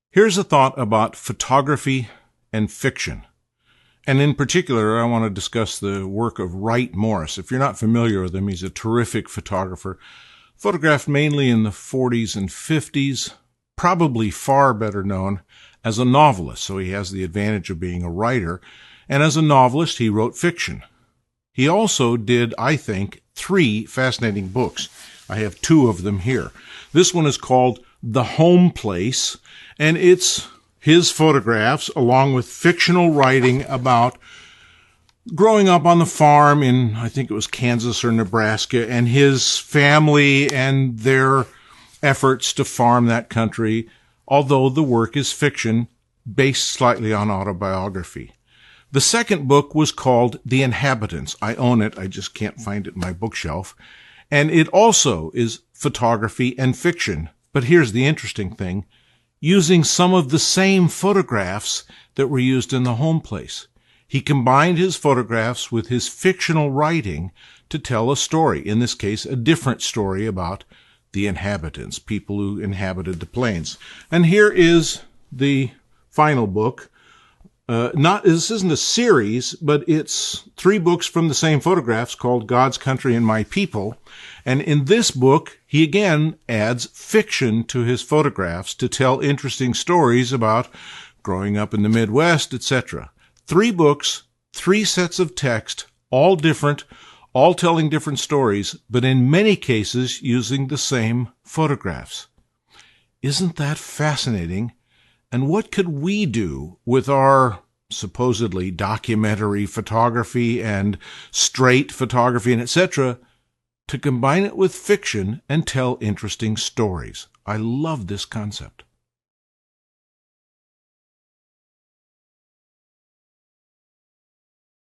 Here's a thought about photography and fiction. And in particular, I want to discuss the work of Wright Morris. If you're not familiar with him, he's a terrific photographer, photographed mainly in the 40s and 50s, probably far better known as a novelist. So he has the advantage of being a writer. And as a novelist, he wrote fiction. He also did, I think, 3 fascinating books. I have 2 of them here. This one is called The Home Place, and it's his photographs along with fictional writing about growing up on the farm in, I think it was Kansas or Nebraska, and his family and their efforts to farm that country, although the work is fiction based slightly on autobiography. The second book was called The Inhabitants. I own it. I just can't find it in my bookshelf. And it also is photography and fiction. But here's the interesting thing, using some of the same photographs that were used in The Home Place. He combined his photographs with his fictional writing to tell a story, in this case, a different story about the inhabitants, people who inhabited the plains. And here is the final book. This isn't a series, but it's 3 books from the same photographs called God's Country and My People. And in this book, he again adds fiction to his photographs to tell interesting stories about growing up in the Midwest, etc. 3 books, 3 sets of text, all different, all telling different stories, but in many cases using the same photographs. Isn't that fascinating? And what could we do with our supposedly documentary photography and straight photography and etc. to combine it with fiction and tell interesting stories? I love this concept.